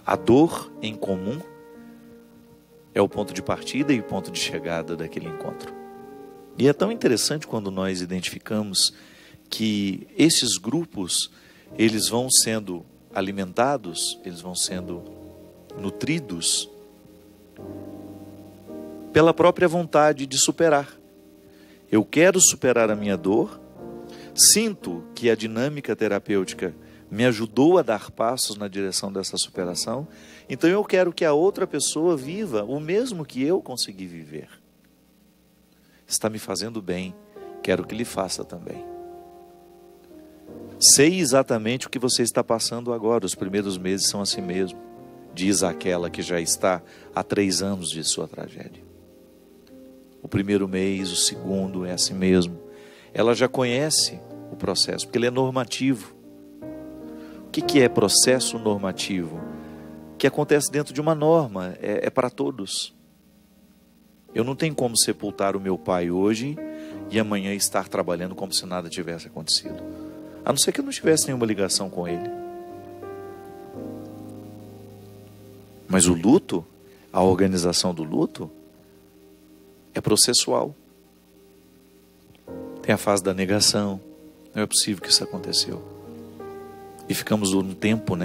A dor em comum é o ponto de partida e o ponto de chegada daquele encontro. E é tão interessante quando nós identificamos que esses grupos, eles vão sendo alimentados, eles vão sendo nutridos pela própria vontade de superar. Eu quero superar a minha dor, sinto que a dinâmica terapêutica me ajudou a dar passos na direção dessa superação, então eu quero que a outra pessoa viva o mesmo que eu consegui viver. Está me fazendo bem, quero que lhe faça também. Sei exatamente o que você está passando agora, os primeiros meses são assim mesmo, diz aquela que já está há 3 anos de sua tragédia. O primeiro mês, o segundo é assim mesmo. Ela já conhece o processo, porque ele é normativo. O que é processo normativo? Que acontece dentro de uma norma, é para todos. Eu não tenho como sepultar o meu pai hoje e amanhã estar trabalhando como se nada tivesse acontecido. A não ser que eu não tivesse nenhuma ligação com ele. Mas o luto, a organização do luto, é processual. Tem a fase da negação. Não é possível que isso aconteceu. E ficamos um tempo,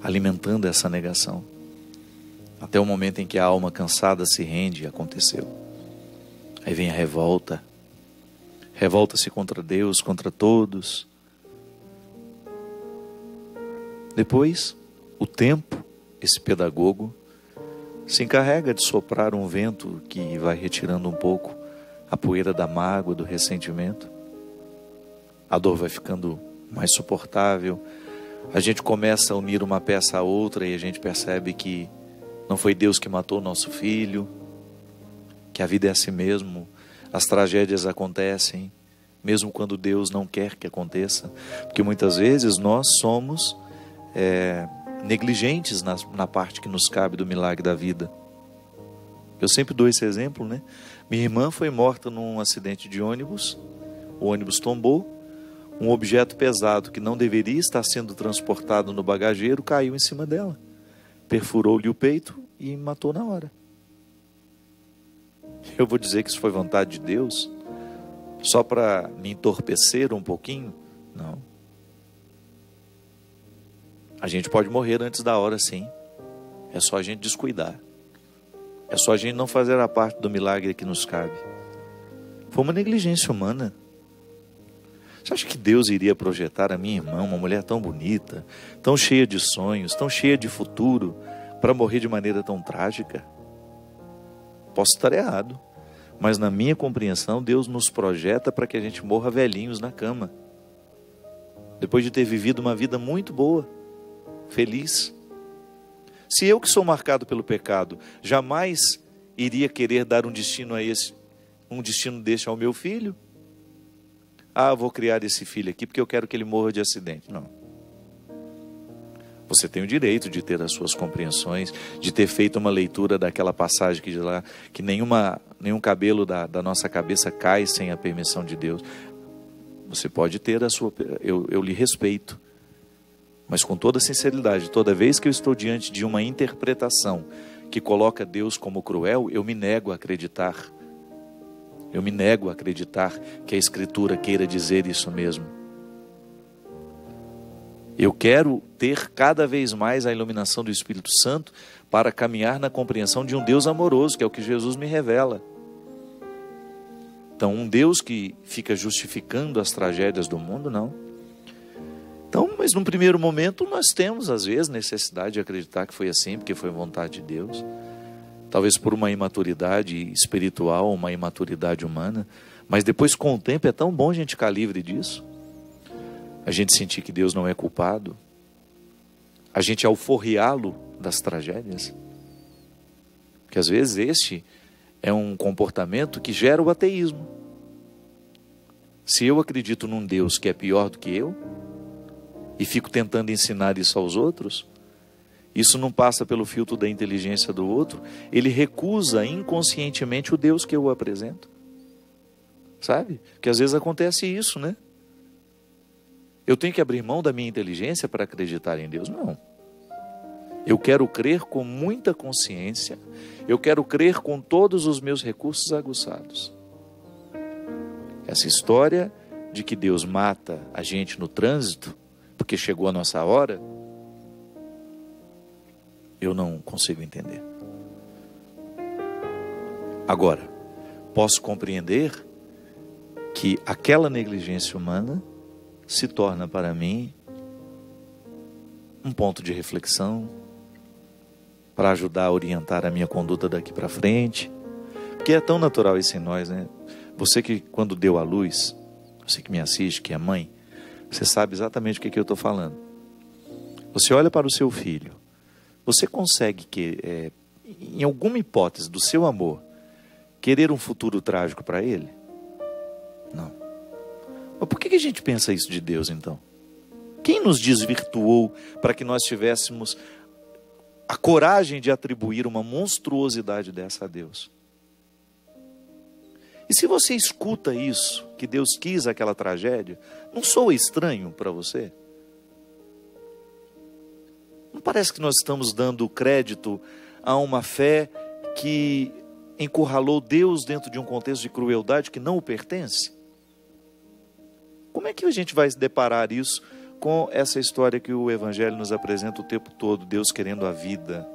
alimentando essa negação. Até o momento em que a alma cansada se rende e aconteceu. Aí vem a revolta. Revolta-se contra Deus, contra todos. Depois, o tempo, esse pedagogo, se encarrega de soprar um vento que vai retirando um pouco a poeira da mágoa, do ressentimento. A dor vai ficando mais suportável. A gente começa a unir uma peça à outra e a gente percebe que não foi Deus que matou o nosso filho, que a vida é assim mesmo, as tragédias acontecem, mesmo quando Deus não quer que aconteça, porque muitas vezes nós somos negligentes na parte que nos cabe do milagre da vida. Eu sempre dou esse exemplo, Minha irmã foi morta num acidente de ônibus, o ônibus tombou, um objeto pesado que não deveria estar sendo transportado no bagageiro caiu em cima dela, perfurou-lhe o peito e matou na hora. Eu vou dizer que isso foi vontade de Deus, só para me entorpecer um pouquinho? Não. A gente pode morrer antes da hora, sim. É só a gente descuidar. É só a gente não fazer a parte do milagre que nos cabe. Foi uma negligência humana. Você acha que Deus iria projetar a minha irmã, uma mulher tão bonita, tão cheia de sonhos, tão cheia de futuro, para morrer de maneira tão trágica? Posso estar errado, mas na minha compreensão, Deus nos projeta para que a gente morra velhinhos na cama, depois de ter vivido uma vida muito boa, feliz. Se eu, que sou marcado pelo pecado, jamais iria querer dar um destino deste ao meu filho, vou criar esse filho aqui porque eu quero que ele morra de acidente. Não. Você tem o direito de ter as suas compreensões, de ter feito uma leitura daquela passagem que diz lá que nenhum cabelo da nossa cabeça cai sem a permissão de Deus. Você pode ter a sua... Eu lhe respeito. Mas com toda sinceridade, toda vez que eu estou diante de uma interpretação que coloca Deus como cruel, eu me nego a acreditar. Eu me nego a acreditar que a Escritura queira dizer isso mesmo. Eu quero ter cada vez mais a iluminação do Espírito Santo para caminhar na compreensão de um Deus amoroso, que é o que Jesus me revela. Então, um Deus que fica justificando as tragédias do mundo, não. Então, mas num primeiro momento nós temos às vezes necessidade de acreditar que foi assim, porque foi vontade de Deus. Talvez por uma imaturidade espiritual, uma imaturidade humana. Mas depois, com o tempo, é tão bom a gente ficar livre disso. A gente sentir que Deus não é culpado, a gente alforriá-lo das tragédias, porque às vezes este é um comportamento que gera o ateísmo. Se eu acredito num Deus que é pior do que eu, e fico tentando ensinar isso aos outros, isso não passa pelo filtro da inteligência do outro, ele recusa inconscientemente o Deus que eu apresento, sabe? Porque às vezes acontece isso, né? Eu tenho que abrir mão da minha inteligência para acreditar em Deus? Não. Eu quero crer com muita consciência. Eu quero crer com todos os meus recursos aguçados. Essa história de que Deus mata a gente no trânsito, porque chegou a nossa hora, eu não consigo entender. Agora, posso compreender que aquela negligência humana se torna para mim um ponto de reflexão para ajudar a orientar a minha conduta daqui para frente, porque é tão natural isso em nós, né? Você que quando deu à luz, você que me assiste, que é mãe, você sabe exatamente o que eu estou falando. Você olha para o seu filho, você consegue em alguma hipótese do seu amor, querer um futuro trágico para ele? Não. Mas por que a gente pensa isso de Deus, então? Quem nos desvirtuou para que nós tivéssemos a coragem de atribuir uma monstruosidade dessa a Deus? E se você escuta isso, que Deus quis aquela tragédia, não soa estranho para você? Não parece que nós estamos dando crédito a uma fé que encurralou Deus dentro de um contexto de crueldade que não o pertence? Como é que a gente vai deparar isso com essa história que o Evangelho nos apresenta o tempo todo, Deus querendo a vida?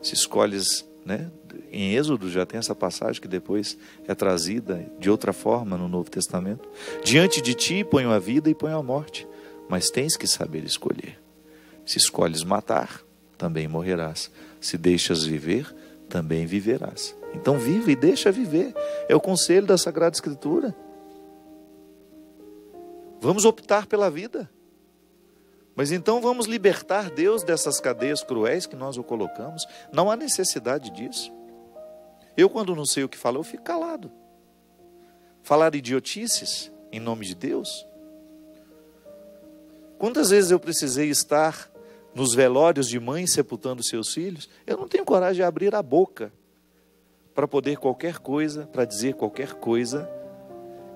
Se escolhes, né? Em Êxodo já tem essa passagem que depois é trazida de outra forma no Novo Testamento. Diante de ti ponho a vida e ponho a morte, mas tens que saber escolher. Se escolhes matar, também morrerás. Se deixas viver, também viverás. Então vive e deixa viver. É o conselho da Sagrada Escritura. Vamos optar pela vida. Mas então vamos libertar Deus dessas cadeias cruéis que nós o colocamos. Não há necessidade disso. Eu, quando não sei o que falar, eu fico calado. Falar idiotices em nome de Deus? Quantas vezes eu precisei estar nos velórios de mães sepultando seus filhos? Eu não tenho coragem de abrir a boca para poder qualquer coisa, para dizer qualquer coisa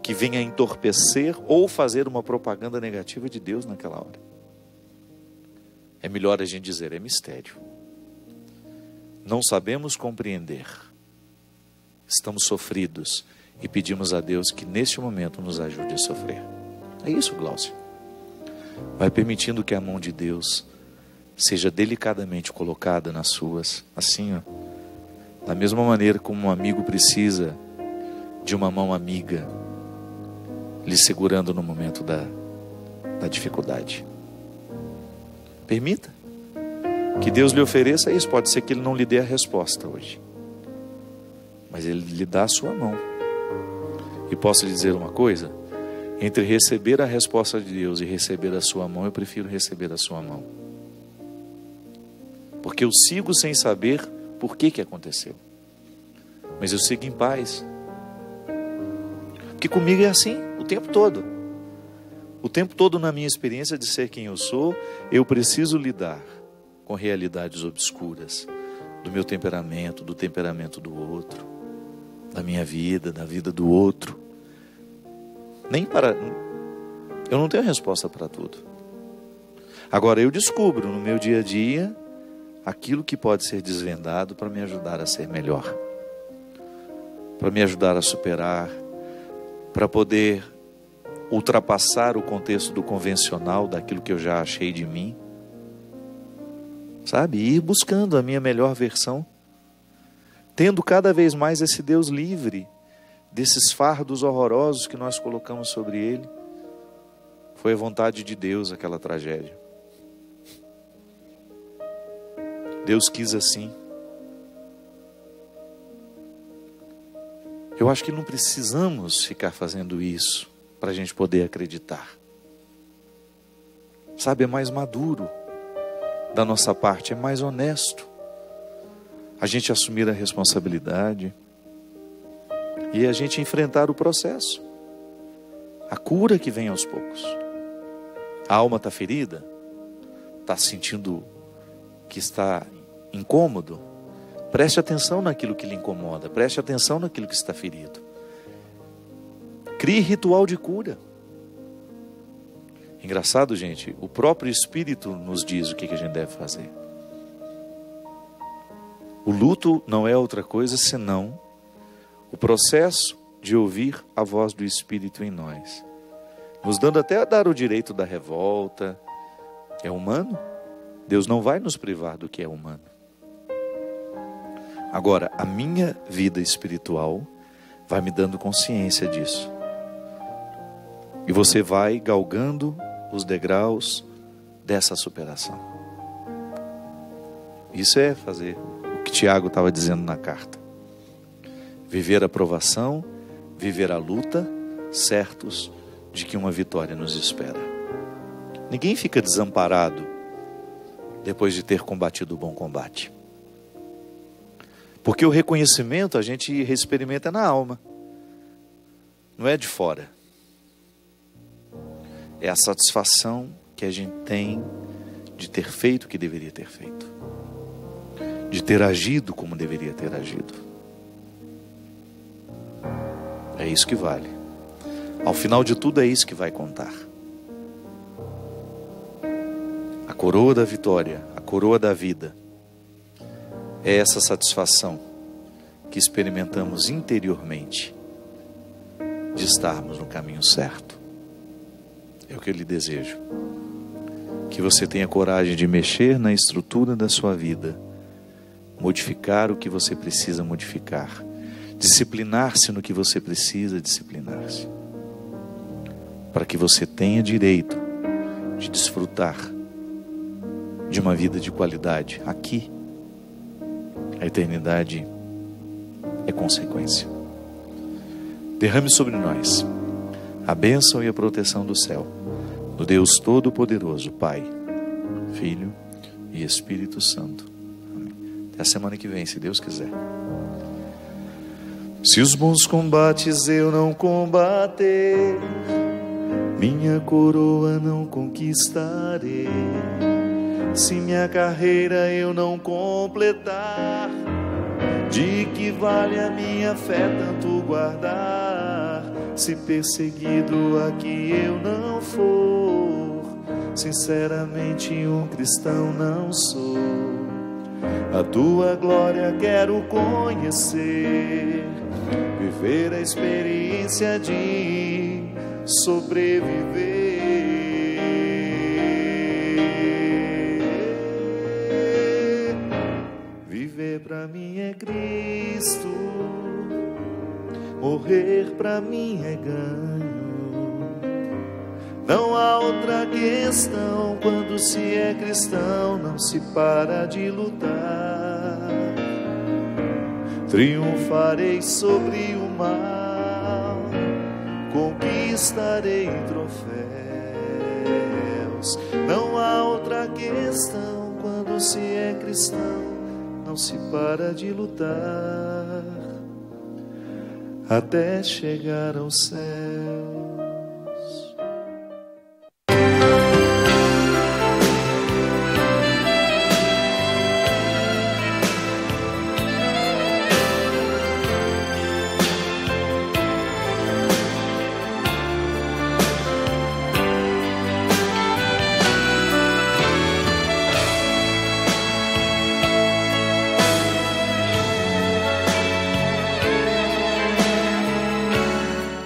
que venha entorpecer ou fazer uma propaganda negativa de Deus naquela hora. É melhor a gente dizer, é mistério. Não sabemos compreender. Estamos sofridos e pedimos a Deus que neste momento nos ajude a sofrer. É isso, Glaucio. Vai permitindo que a mão de Deus seja delicadamente colocada nas suas, assim, ó, da mesma maneira como um amigo precisa de uma mão amiga, lhe segurando no momento da dificuldade. Permita que Deus lhe ofereça isso. Pode ser que Ele não lhe dê a resposta hoje, mas Ele lhe dá a sua mão. E posso lhe dizer uma coisa? Entre receber a resposta de Deus e receber a sua mão, eu prefiro receber a sua mão. Porque eu sigo sem saber por que aconteceu. Mas eu sigo em paz. Porque comigo é assim, o tempo todo. O tempo todo na minha experiência de ser quem eu sou, eu preciso lidar com realidades obscuras do meu temperamento, do temperamento do outro, da minha vida, da vida do outro. Eu não tenho resposta para tudo. Agora eu descubro no meu dia a dia aquilo que pode ser desvendado para me ajudar a ser melhor, para me ajudar a superar, para poder ultrapassar o contexto do convencional, daquilo que eu já achei de mim, sabe? Ir buscando a minha melhor versão, tendo cada vez mais esse Deus livre desses fardos horrorosos que nós colocamos sobre Ele. Foi a vontade de Deus aquela tragédia. Deus quis assim. Eu acho que não precisamos ficar fazendo isso para a gente poder acreditar. Sabe, é mais maduro da nossa parte, é mais honesto a gente assumir a responsabilidade e a gente enfrentar o processo, a cura que vem aos poucos. A alma está ferida, está sentindo que está incômodo. Preste atenção naquilo que lhe incomoda, preste atenção naquilo que está ferido. Crie ritual de cura. Engraçado, gente, o próprio Espírito nos diz o que a gente deve fazer. O luto não é outra coisa senão o processo de ouvir a voz do Espírito em nós, nos dando até a dar o direito da revolta. É humano? Deus não vai nos privar do que é humano. Agora, a minha vida espiritual vai me dando consciência disso. E você vai galgando os degraus dessa superação. Isso é fazer o que Tiago estava dizendo na carta. Viver a provação, viver a luta, certos de que uma vitória nos espera. Ninguém fica desamparado depois de ter combatido o bom combate. Porque o reconhecimento a gente experimenta na alma, não é de fora. É a satisfação que a gente tem de ter feito o que deveria ter feito, de ter agido como deveria ter agido. É isso que vale. Ao final de tudo é isso que vai contar. A coroa da vitória, a coroa da vida, é essa satisfação que experimentamos interiormente de estarmos no caminho certo. É o que eu lhe desejo. Que você tenha coragem de mexer na estrutura da sua vida, modificar o que você precisa modificar, disciplinar-se no que você precisa disciplinar-se, para que você tenha direito de desfrutar de uma vida de qualidade aqui. A eternidade é consequência. Derrame sobre nós a bênção e a proteção do céu, do Deus Todo-Poderoso, Pai, Filho e Espírito Santo. Amém. Até a semana que vem, se Deus quiser. Se os bons combates eu não combater, minha coroa não conquistarei. Se minha carreira eu não completar, de que vale a minha fé tanto guardar? Se perseguido aqui eu não for, sinceramente um cristão não sou. A tua glória quero conhecer, viver a experiência de sobreviver. Viver pra mim é Cristo, morrer pra mim é ganho. Não há outra questão, quando se é cristão não se para de lutar. triunfarei sobre o mal, conquistarei troféus. Não há outra questão quando se é cristão, não se para de lutar até chegar ao céu.